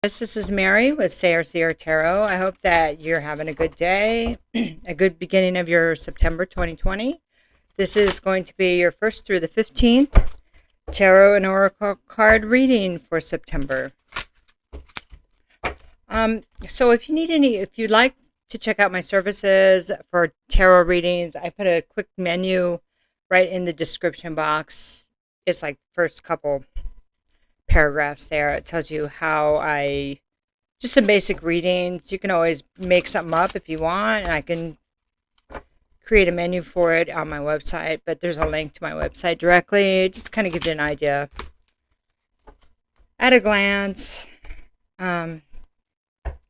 This is Mary with Sayre Tarot. I hope that you're having a good day, a good beginning of your September 2020. This is going to be your 1st through the 15th Tarot and Oracle card reading for September. So if you'd like to check out my services for tarot readings, I put a quick menu right in the description box. It's like first couple paragraphs there. It tells you just some basic readings. You can always make something up if you want, and I can create a menu for it on my website, but there's a link to my website directly. It just kind of gives you an idea at a glance. And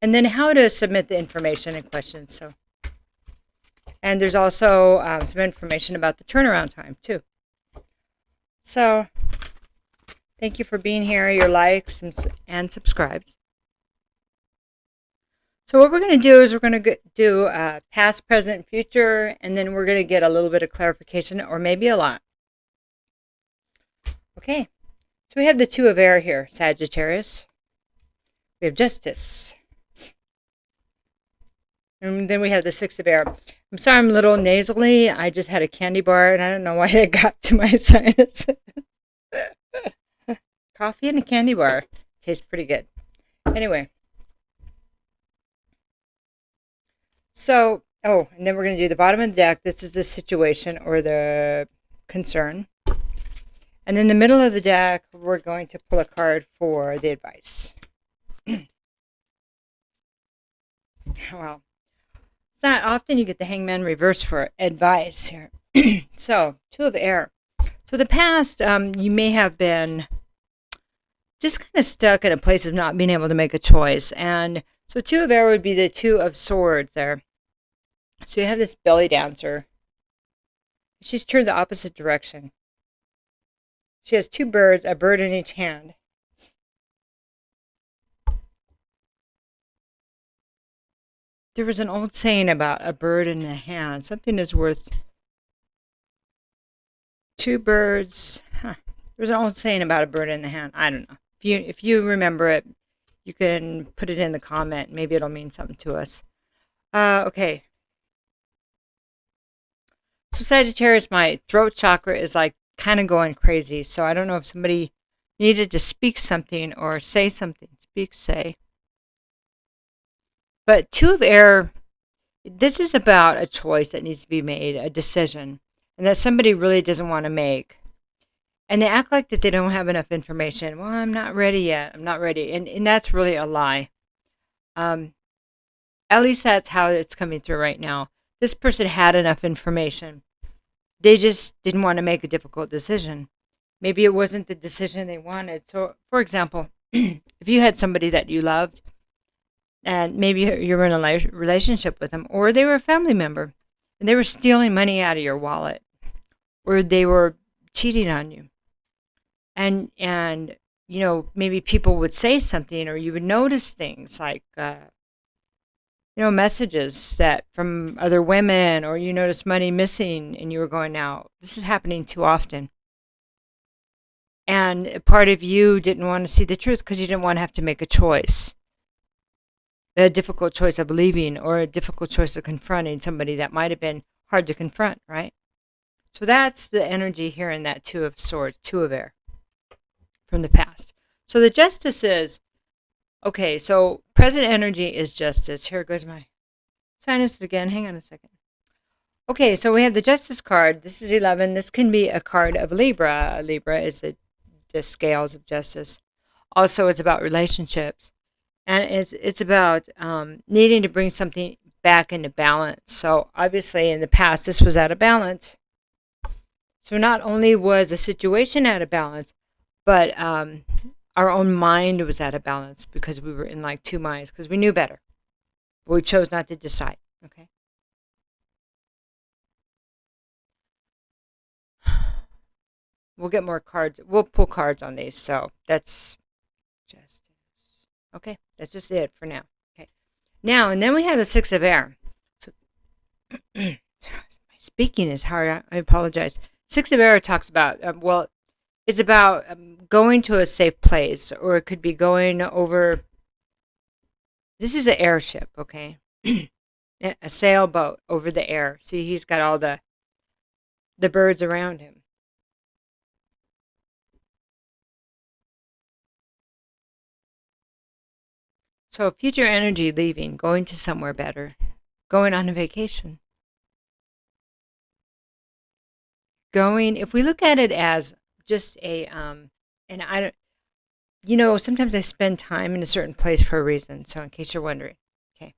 then how to submit the information and questions. And there's also some information about the turnaround time too. So thank you for being here, your likes and subscribes. So what we're going to do is we're going to do past, present, future, and then we're going to get a little bit of clarification, or maybe a lot. Okay, so we have the Two of Air here, Sagittarius. We have Justice. And then we have the Six of Air. I'm sorry I'm a little nasally. I just had a candy bar, and I don't know why it got to my sinus. Coffee and a candy bar. Tastes pretty good. Anyway. So, and then we're going to do the bottom of the deck. This is the situation or the concern. And in the middle of the deck, we're going to pull a card for the advice. Well, it's not often you get the Hangman Reversed for advice here. So, Two of Air. So the past, you may have been just kind of stuck in a place of not being able to make a choice. And so Two of Air would be the Two of Swords there. So you have this belly dancer. She's turned the opposite direction. She has two birds, a bird in each hand. There was an old saying about a bird in the hand. Something is worth two birds. There's an old saying about a bird in the hand. I don't know. If you remember it, you can put it in the comment. Maybe it'll mean something to us. Okay. So Sagittarius, my throat chakra is like kind of going crazy. So I don't know if somebody needed to speak something or say something. Say. But Two of Air, this is about a choice that needs to be made, a decision, and that somebody really doesn't want to make. And they act like that they don't have enough information. Well, I'm not ready yet. I'm not ready. And that's really a lie. At least that's how it's coming through right now. This person had enough information. They just didn't want to make a difficult decision. Maybe it wasn't the decision they wanted. So, for example, if you had somebody that you loved, and maybe you're in a relationship with them, or they were a family member, and they were stealing money out of your wallet, or they were cheating on you. And you know, maybe people would say something, or you would notice things like, messages that from other women, or you notice money missing, and you were going, now, this is happening too often. And part of you didn't want to see the truth because you didn't want to have to make a choice. A difficult choice of leaving, or a difficult choice of confronting somebody that might have been hard to confront, right? So that's the energy here in that Two of Swords, Two of Air from the past. So the Justice is, okay, so present energy is Justice. Here goes my sinus again. Hang on a second. Okay, so we have the Justice card. This is 11. This can be a card of Libra. Libra is the scales of justice. Also, it's about relationships. And it's about needing to bring something back into balance. So obviously in the past, this was out of balance. So not only was the situation out of balance, but our own mind was out of balance because we were in like two minds because we knew better. But we chose not to decide. Okay. We'll get more cards. We'll pull cards on these. So that's just... Okay, that's just it for now. Okay, now, and then we have the Six of Air. So, my speaking is hard. I apologize. Six of Air talks about, it's about going to a safe place, or it could be going over This is an airship, okay? A sailboat over the air. See, he's got all the birds around him. So future energy leaving, going to somewhere better, going on a vacation. Going, if we look at it as just a, and I don't, you know, sometimes I spend time in a certain place for a reason. So in case you're wondering, okay.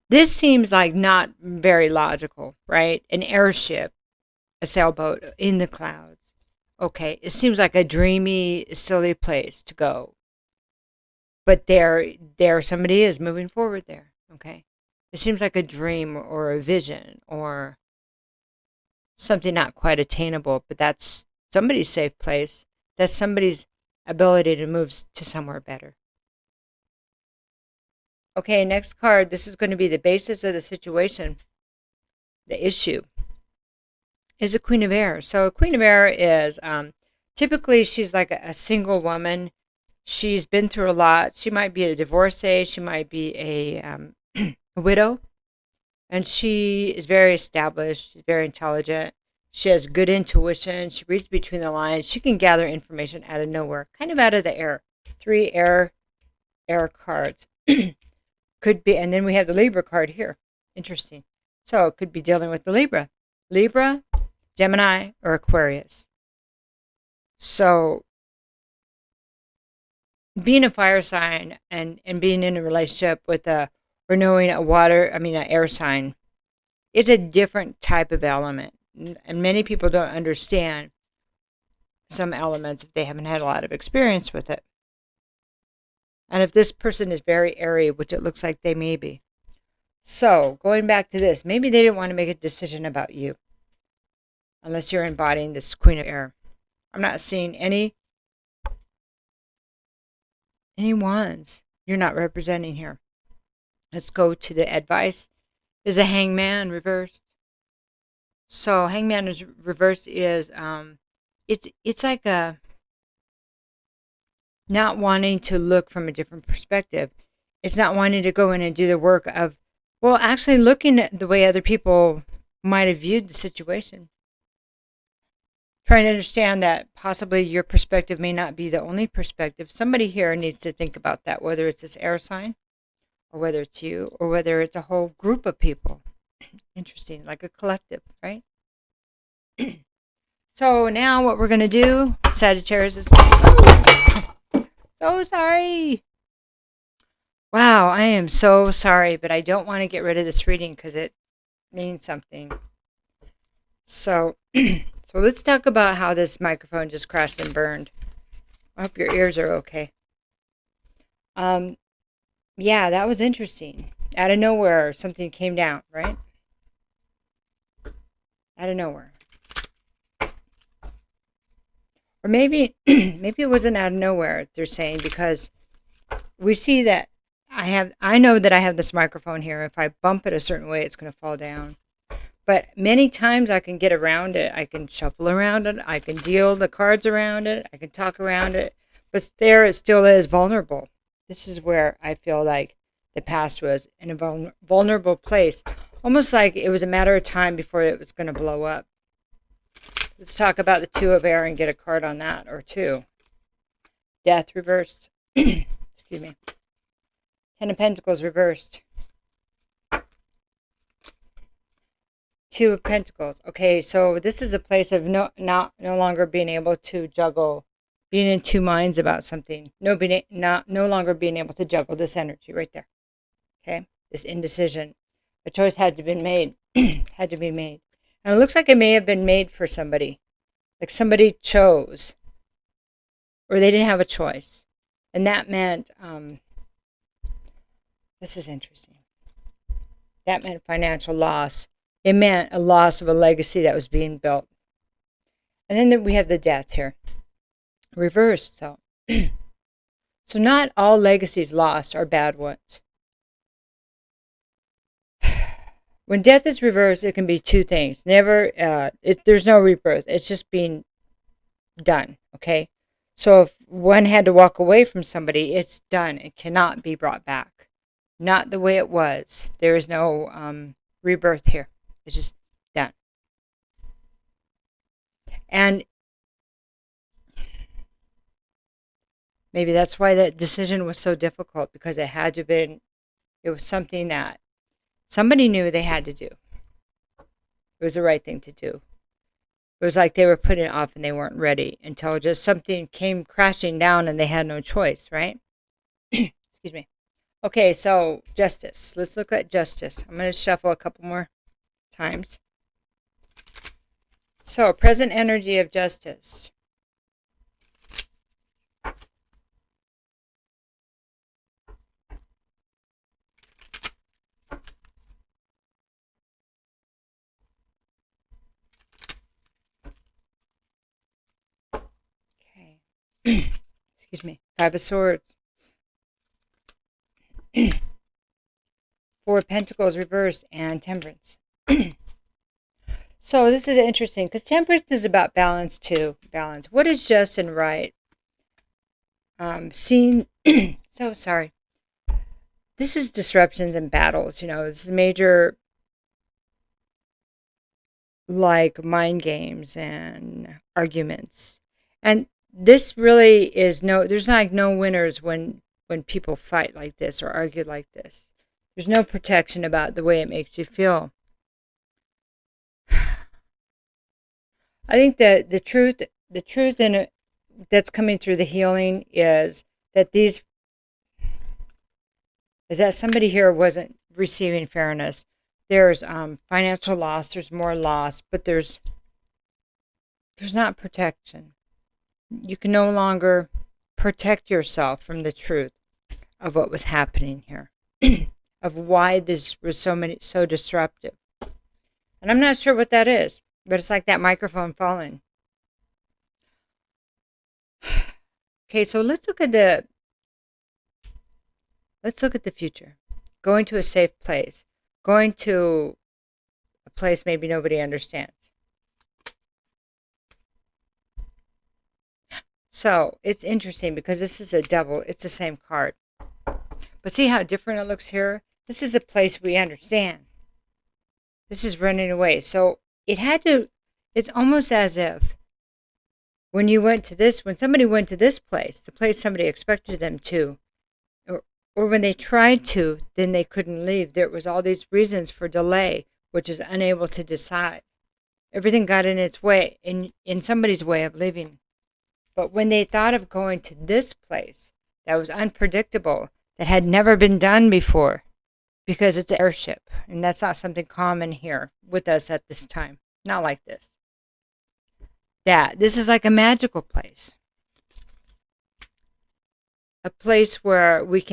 This seems like not very logical, right? An airship, a sailboat in the clouds. Okay, it seems like a dreamy, silly place to go. But there somebody is moving forward there, okay? It seems like a dream or a vision or something not quite attainable, but that's somebody's safe place. That's somebody's ability to move to somewhere better. Okay, next card. This is going to be the basis of the situation. The issue is a Queen of Air. So a Queen of Air is typically she's like a single woman. She's been through a lot. She might be a divorcee. She might be a widow. And she is very established. She's very intelligent. She has good intuition. She reads between the lines. She can gather information out of nowhere, kind of out of the air. 3 air cards. Could be, and then we have the Libra card here. Interesting. So it could be dealing with the Libra. Libra, Gemini, or Aquarius. So being a fire sign and being in a relationship with or knowing an air sign is a different type of element. And many people don't understand some elements if they haven't had a lot of experience with it. And if this person is very airy, which it looks like they may be. So going back to this, maybe they didn't want to make a decision about you. Unless you're embodying this Queen of Air. I'm not seeing any wands you're not representing here. Let's go to the advice. Is a Hangman Reversed. So Hangman is reversed is it's like a not wanting to look from a different perspective. It's not wanting to go in and do the work of, well, actually looking at the way other people might have viewed the situation. Trying to understand that possibly your perspective may not be the only perspective. Somebody here needs to think about that, whether it's this air sign, or whether it's you, or whether it's a whole group of people. Interesting, like a collective, right? So now what we're going to do, Sagittarius is... So sorry. Wow, I am so sorry, but I don't want to get rid of this reading because it means something. So... So let's talk about how this microphone just crashed and burned. I hope your ears are okay. Yeah, that was interesting. Out of nowhere, something came down, right? Out of nowhere. Or maybe it wasn't out of nowhere, they're saying, because we see that I know that I have this microphone here. If I bump it a certain way, it's going to fall down. But many times I can get around it. I can shuffle around it. I can deal the cards around it. I can talk around it. But there it still is vulnerable. This is where I feel like the past was in a vulnerable place. Almost like it was a matter of time before it was going to blow up. Let's talk about the 2 of Air and get a card on that, or 2. Death reversed. Excuse me. 10 of Pentacles reversed. 2 of Pentacles. Okay, so this is a place of no longer being able to juggle, being in 2 minds about something. No longer being able to juggle this energy right there. Okay, this indecision. A choice had to be made. Had to be made, and it looks like it may have been made for somebody. Like somebody chose, or they didn't have a choice, and that meant. This is interesting. That meant financial loss. It meant a loss of a legacy that was being built. And then we have the Death here. Reversed. So not all legacies lost are bad ones. When death is reversed, it can be 2 things. There's no rebirth. It's just being done. Okay? So if one had to walk away from somebody, it's done. It cannot be brought back. Not the way it was. There is no rebirth here. It's just done. And maybe that's why that decision was so difficult, because it had to have been, it was something that somebody knew they had to do. It was the right thing to do. It was like they were putting it off and they weren't ready until just something came crashing down and they had no choice, right? Excuse me. Okay, so justice. Let's look at justice. I'm going to shuffle a couple more times. So, present energy of justice. Okay. Excuse me. Five of Swords. Four of Pentacles reversed and Temperance. So this is interesting because Temperance is about balance too. Balance. What is just and right? Seen. So sorry. This is disruptions and battles. You know, this is major, like mind games and arguments. And this really is there's like no winners when people fight like this or argue like this. There's no protection about the way it makes you feel. I think that the truth in it that's coming through the healing is that somebody here wasn't receiving fairness. There's financial loss, there's more loss, but there's not protection. You can no longer protect yourself from the truth of what was happening here, of why this was so disruptive. And I'm not sure what that is, but it's like that microphone falling. Okay, so let's look at the future. Going to a safe place. Going to a place maybe nobody understands. So it's interesting because this is a double. It's the same card. But see how different it looks here? This is a place we understand. This is running away. So it's almost as if when somebody went to this place, the place somebody expected them to, or when they tried to, then they couldn't leave. There was all these reasons for delay, which is unable to decide. Everything got in its way, in somebody's way of living. But when they thought of going to this place that was unpredictable, that had never been done before, because it's an airship, and that's not something common here with us at this time. Not like this. This is like a magical place. A place where we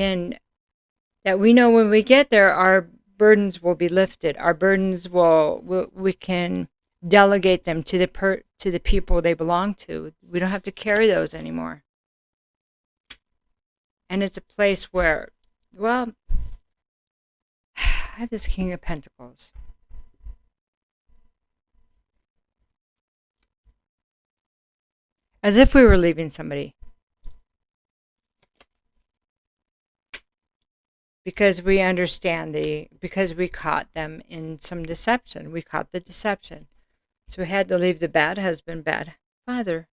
know when we get there, our burdens will be lifted. Our burdens we can delegate them to the people they belong to. We don't have to carry those anymore. And it's a place where, well, I have this King of Pentacles. As if we were leaving somebody. Because we understand because we caught them in some deception. We caught the deception. So we had to leave the bad husband, bad father.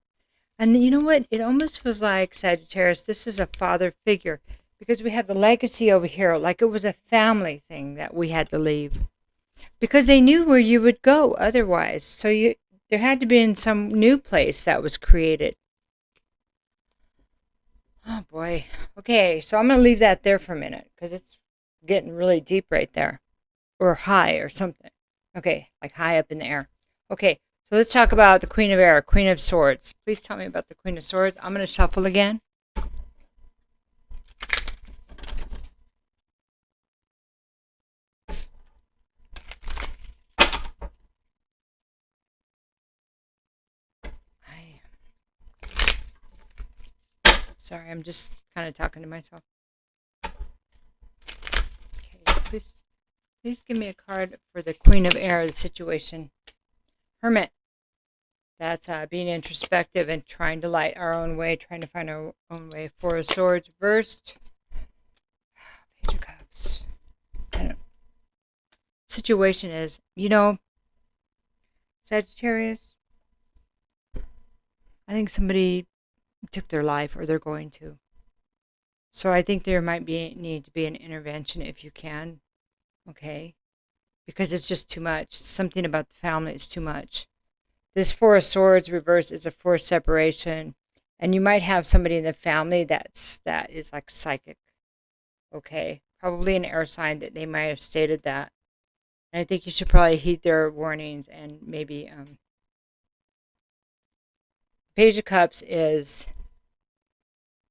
And you know what? It almost was like, Sagittarius, this is a father figure. Because we have the legacy over here, like it was a family thing that we had to leave. Because they knew where you would go otherwise. So there had to be in some new place that was created. Oh boy. Okay, so I'm going to leave that there for a minute because it's getting really deep right there. Or high or something. Okay, like high up in the air. Okay, so let's talk about the Queen of Air, Queen of Swords. Please tell me about the Queen of Swords. I'm going to shuffle again. Sorry, I'm just kind of talking to myself. Okay, please give me a card for the Queen of Air, the situation. Hermit. That's being introspective and trying to light our own way, trying to find our own way. Four of Swords reversed. Page of Cups. Situation is, Sagittarius, I think somebody took their life, or they're going to. So I think there might need to be an intervention if you can, okay? Because it's just too much. Something about the family is too much. This Four of Swords reversed is a forced separation, and you might have somebody in the family that is like psychic, okay? Probably an air sign that they might have stated that. And I think you should probably heed their warnings and maybe Page of Cups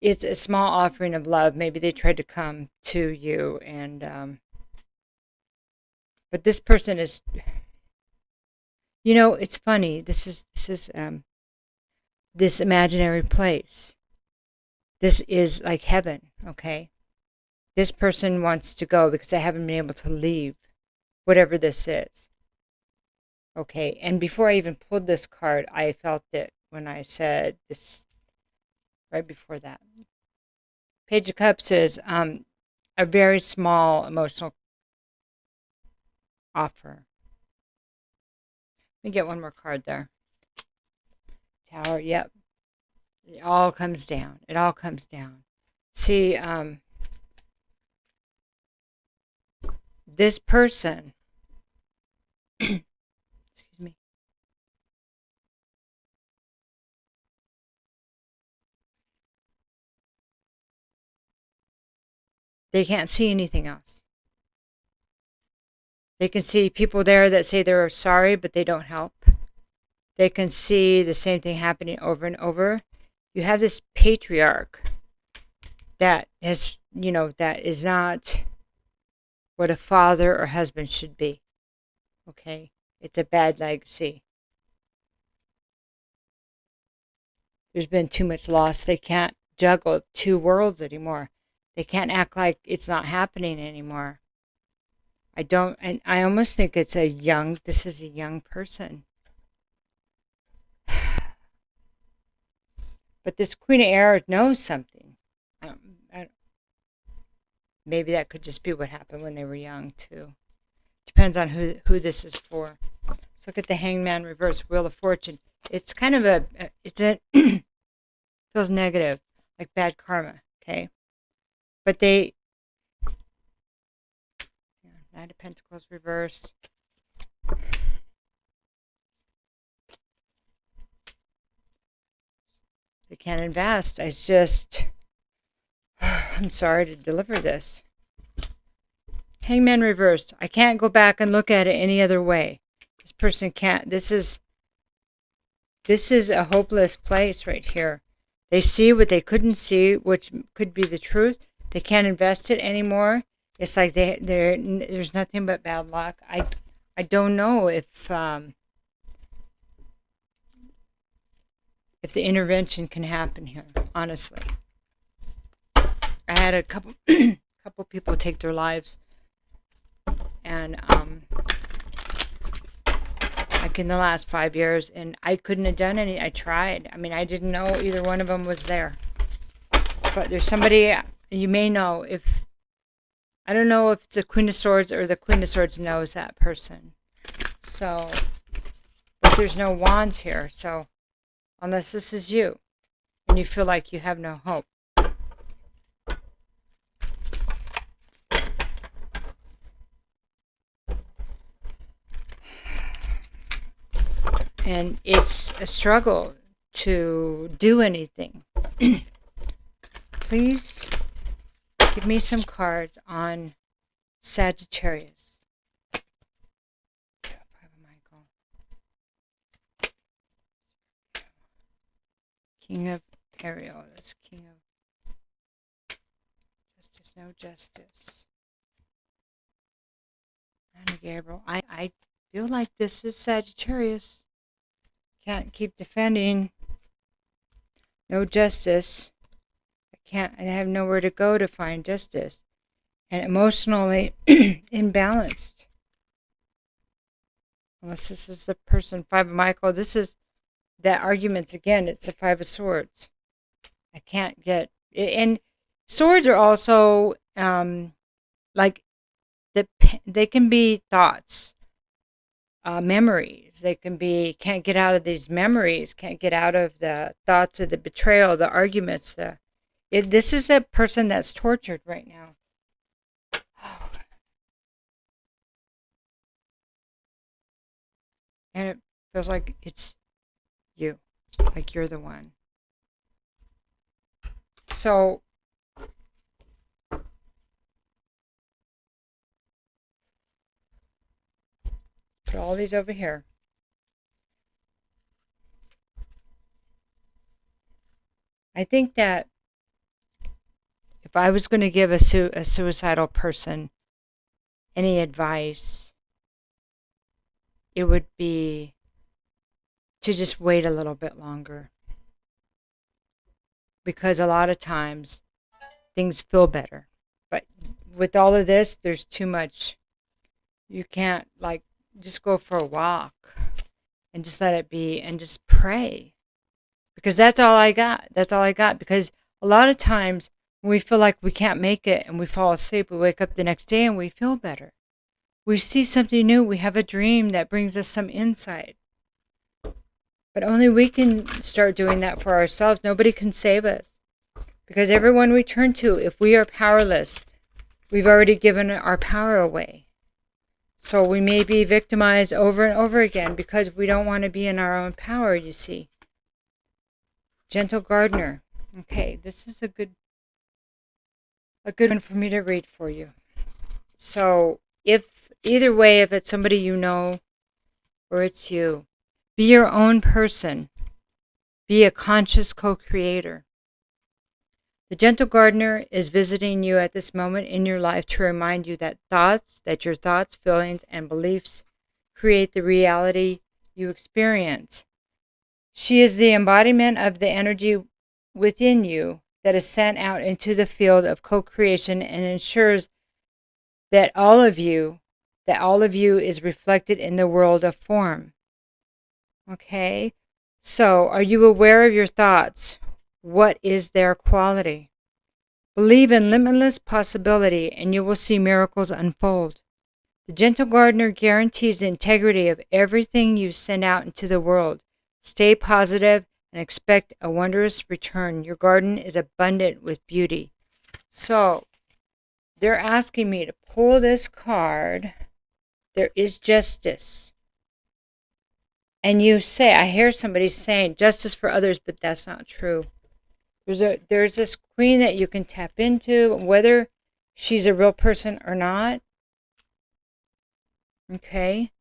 it's a small offering of love. Maybe they tried to come to you, and but this person is, it's funny. This is this imaginary place. This is like heaven, okay? This person wants to go because they haven't been able to leave whatever this is. Okay, and before I even pulled this card, I felt it when I said this right before that. Page of Cups is a very small emotional offer. Let me get one more card there. Tower, yep. It all comes down. It all comes down. See, this person, excuse me, they can't see anything else. They can see people there that say they're sorry, but they don't help. They can see the same thing happening over and over. You have this patriarch that has, that is not what a father or husband should be. Okay? It's a bad legacy. There's been too much loss. They can't juggle two worlds anymore. They can't act like it's not happening anymore. And I almost think this is a young person. But this Queen of Air knows something. Maybe that could just be what happened when they were young, too. Depends on who this is for. Let's look at the Hangman Reversed, Wheel of Fortune. It's kind of feels negative, like bad karma, okay? But Knight of Pentacles reversed. They can't invest. I'm sorry to deliver this. Hangman Reversed. I can't go back and look at it any other way. This person can't. This is a hopeless place right here. They see what they couldn't see, which could be the truth. They can't invest it anymore. It's like there's nothing but bad luck. I don't know if the intervention can happen here, honestly. I had a couple people take their lives, and like in the last 5 years, and I couldn't have done any. I tried. I mean, I didn't know either one of them was there. But there's somebody you may know. I don't know if it's the Queen of Swords or the Queen of Swords knows that person. So, but there's no wands here. So, unless this is you, and you feel like you have no hope. And it's a struggle to do anything. Please give me some cards on Sagittarius. King of Ariel. That's King of Justice. No justice. And Gabriel. I feel like this is Sagittarius. Can't keep defending. No justice. I have nowhere to go to find justice. And emotionally imbalanced. Unless this is the person, Five of Michael. This is that arguments again. It's the Five of Swords. I can't get it. And swords are also like they can be thoughts, memories. They can be can't get out of these memories, can't get out of the thoughts of the betrayal, the arguments. This is a person that's tortured right now. And it feels like it's you, like you're the one. So put all these over here. I think that if I was going to give a suicidal person any advice, it would be to just wait a little bit longer. Because a lot of times things feel better. But with all of this, there's too much. You can't, like, just go for a walk and just let it be and just pray. Because that's all I got. That's all I got. Because a lot of times when we feel like we can't make it and we fall asleep, we wake up the next day and we feel better. We see something new. We have a dream that brings us some insight. But only we can start doing that for ourselves. Nobody can save us. Because everyone we turn to, if we are powerless, we've already given our power away. So we may be victimized over and over again because we don't want to be in our own power, you see. Gentle Gardener. Okay, this is a good one for me to read for you. So if either way, if it's somebody you know or it's you, be your own person. Be a conscious co-creator. The Gentle Gardener is visiting you at this moment in your life to remind you that your thoughts, feelings, and beliefs create the reality you experience. She is the embodiment of the energy within you that is sent out into the field of co-creation and ensures that all of you is reflected in the world of form. Okay? So, are you aware of your thoughts? What is their quality? Believe in limitless possibility and you will see miracles unfold. The Gentle Gardener guarantees the integrity of everything you send out into the world. Stay positive and expect a wondrous return. Your garden is abundant with beauty. So, they're asking me to pull this card. There is justice. And you say, I hear somebody saying justice for others, but that's not true. There's this queen that you can tap into, whether she's a real person or not. Okay?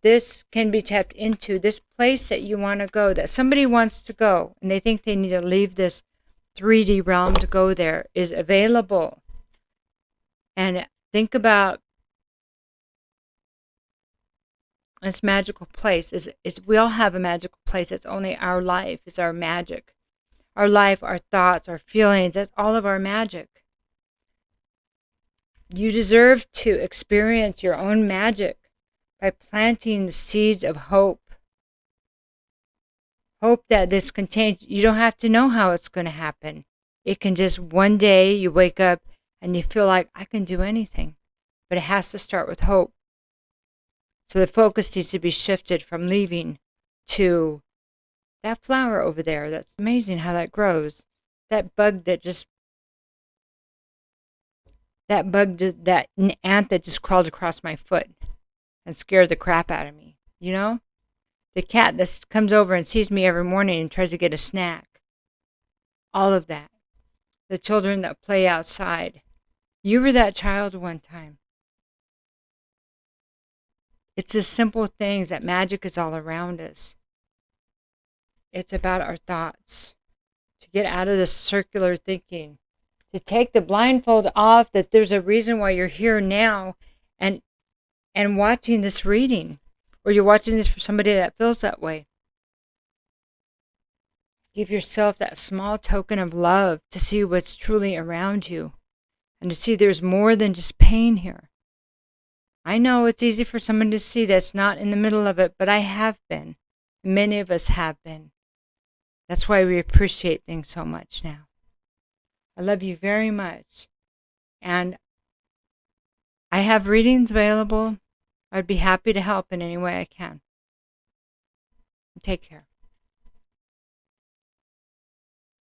This can be tapped into, this place that you want to go, that somebody wants to go, and they think they need to leave this 3D realm to go there, is available. And think about this magical place. We all have a magical place. It's only our life. It's our magic. Our life, our thoughts, our feelings, that's all of our magic. You deserve to experience your own magic by planting the seeds of hope. Hope that this contains, you don't have to know how it's going to happen. It can just one day you wake up and you feel like I can do anything. But it has to start with hope. So the focus needs to be shifted from leaving to that flower over there. That's amazing how that grows. That ant that just crawled across my foot and scared the crap out of me. You know? The cat that comes over and sees me every morning and tries to get a snack. All of that. The children that play outside. You were that child one time. It's the simple things that magic is all around us. It's about our thoughts. To get out of this circular thinking. To take the blindfold off that there's a reason why you're here now and watching this reading. Or you're watching this for somebody that feels that way. Give yourself that small token of love to see what's truly around you. And to see there's more than just pain here. I know it's easy for someone to see that's not in the middle of it, but I have been. Many of us have been. That's why we appreciate things so much now. I love you very much. And I have readings available. I'd be happy to help in any way I can. Take care.